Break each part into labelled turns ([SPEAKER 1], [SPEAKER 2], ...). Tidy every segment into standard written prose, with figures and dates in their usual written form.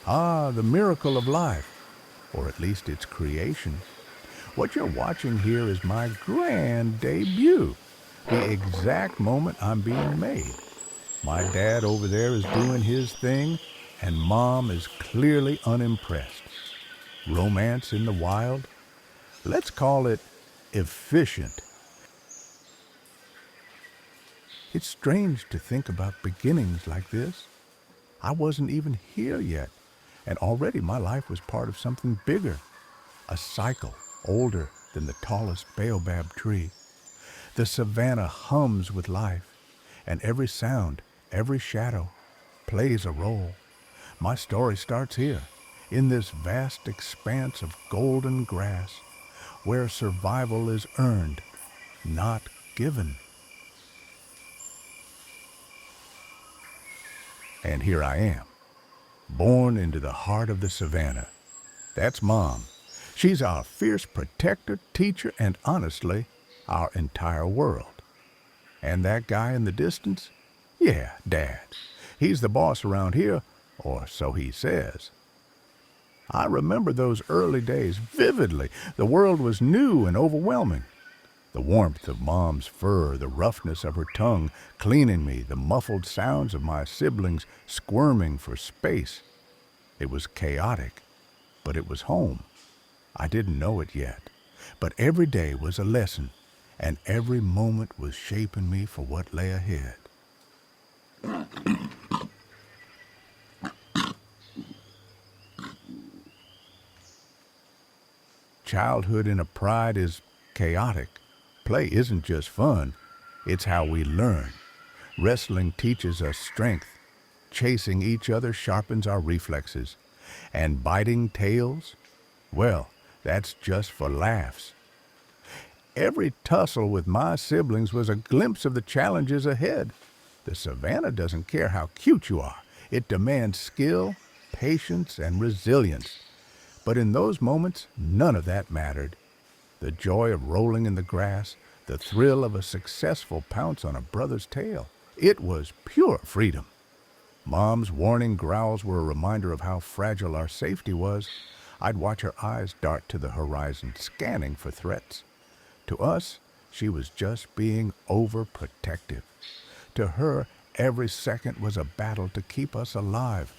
[SPEAKER 1] Ah, the miracle of life, or at least its creation. What you're watching here is my grand debut, the exact moment I'm being made. My dad over there is doing his thing, and Mom is clearly unimpressed. Romance in the wild? Let's call it efficient. It's strange to think about beginnings like this. I wasn't even here yet, and already my life was part of something bigger, a cycle older than the tallest baobab tree. The savanna hums with life, and every sound, every shadow, plays a role. My story starts here, in this vast expanse of golden grass, where survival is earned, not given. And here I am, born into the heart of the savanna. That's Mom. She's our fierce protector, teacher, and honestly, our entire world. And that guy in the distance? Yeah, Dad. He's the boss around here, or so he says. I remember those early days vividly. The world was new and overwhelming. The warmth of Mom's fur, the roughness of her tongue cleaning me, the muffled sounds of my siblings squirming for space. It was chaotic, but it was home. I didn't know it yet, but every day was a lesson, and every moment was shaping me for what lay ahead. Childhood in a pride is chaotic. Play isn't just fun, it's how we learn. Wrestling teaches us strength. Chasing each other sharpens our reflexes. And biting tails? Well, that's just for laughs. Every tussle with my siblings was a glimpse of the challenges ahead. The savanna doesn't care how cute you are. It demands skill, patience, and resilience. But in those moments, none of that mattered. The joy of rolling in the grass, the thrill of a successful pounce on a brother's tail. It was pure freedom. Mom's warning growls were a reminder of how fragile our safety was. I'd watch her eyes dart to the horizon, scanning for threats. To us, she was just being overprotective. To her, every second was a battle to keep us alive.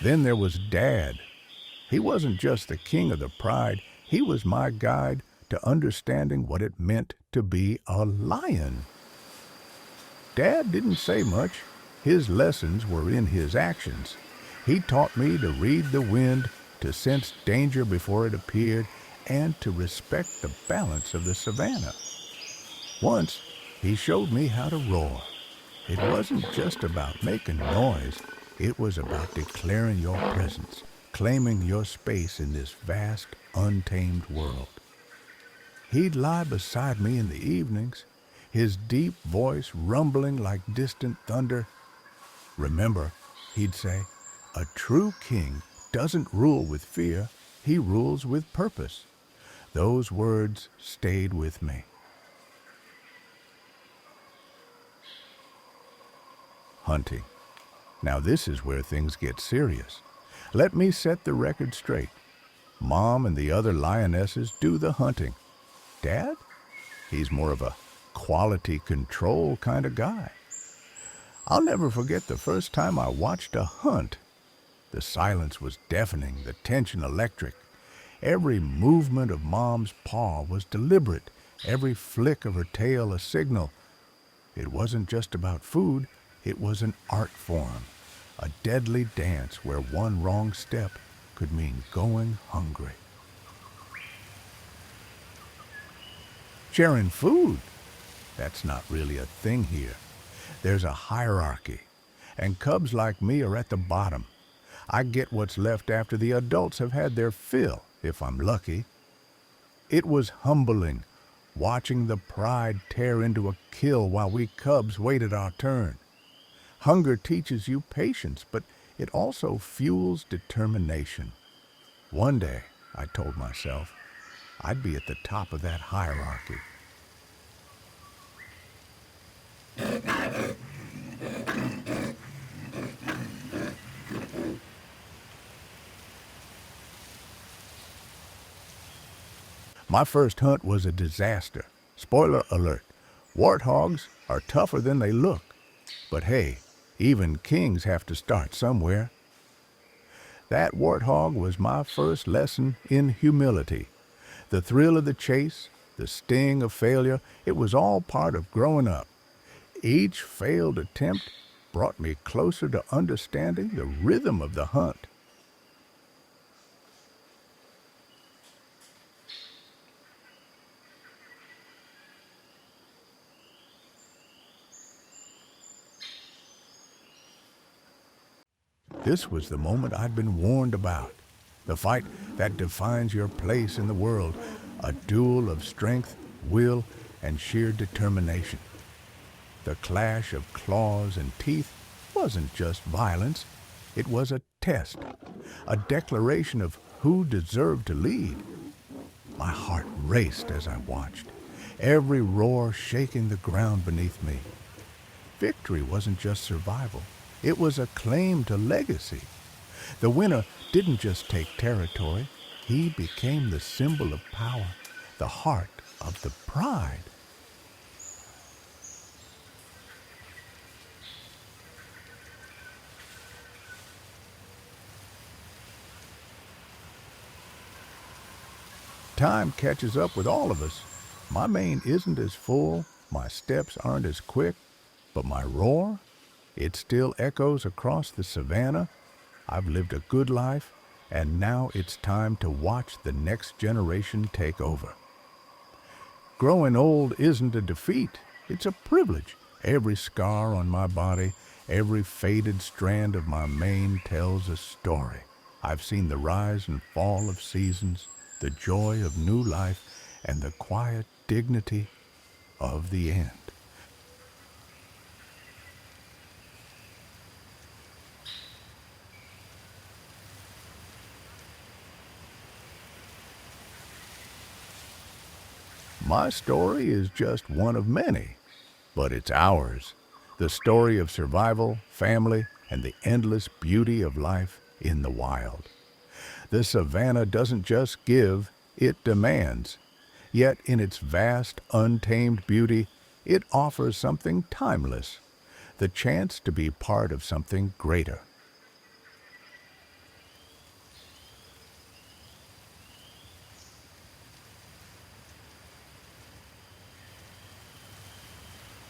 [SPEAKER 1] Then there was Dad. He wasn't just the king of the pride, he was my guide to understanding what it meant to be a lion. Dad didn't say much. His lessons were in his actions. He taught me to read the wind, to sense danger before it appeared, and to respect the balance of the savanna. Once, he showed me how to roar. It wasn't just about making noise. It was about declaring your presence, claiming your space in this vast, untamed world. He'd lie beside me in the evenings, his deep voice rumbling like distant thunder. Remember, he'd say, a true king doesn't rule with fear, he rules with purpose. Those words stayed with me. Hunting. Now this is where things get serious. Let me set the record straight. Mom and the other lionesses do the hunting. Dad? He's more of a quality control kind of guy. I'll never forget the first time I watched a hunt. The silence was deafening, the tension electric. Every movement of Mom's paw was deliberate, every flick of her tail a signal. It wasn't just about food, it was an art form, a deadly dance where one wrong step could mean going hungry. Sharing food? That's not really a thing here. There's a hierarchy, and cubs like me are at the bottom. I get what's left after the adults have had their fill, if I'm lucky. It was humbling, watching the pride tear into a kill while we cubs waited our turn. Hunger teaches you patience, but it also fuels determination. One day, I told myself. I'd be at the top of that hierarchy. My first hunt was a disaster. Spoiler alert, warthogs are tougher than they look. But hey, even kings have to start somewhere. That warthog was my first lesson in humility. The thrill of the chase, the sting of failure, it was all part of growing up. Each failed attempt brought me closer to understanding the rhythm of the hunt. This was the moment I'd been warned about. The fight that defines your place in the world. A duel of strength, will, and sheer determination. The clash of claws and teeth wasn't just violence. It was a test, a declaration of who deserved to lead. My heart raced as I watched, every roar shaking the ground beneath me. Victory wasn't just survival. It was a claim to legacy. The winner didn't just take territory, he became the symbol of power, the heart of the pride. Time catches up with all of us. My mane isn't as full, my steps aren't as quick, but my roar, it still echoes across the Savanna. I've lived a good life, and now it's time to watch the next generation take over. Growing old isn't a defeat, it's a privilege. Every scar on my body, every faded strand of my mane tells a story. I've seen the rise and fall of seasons, the joy of new life, and the quiet dignity of the end. My story is just one of many, but it's ours. The story of survival, family, and the endless beauty of life in the wild. The savanna doesn't just give, it demands. Yet in its vast, untamed beauty, it offers something timeless, the chance to be part of something greater.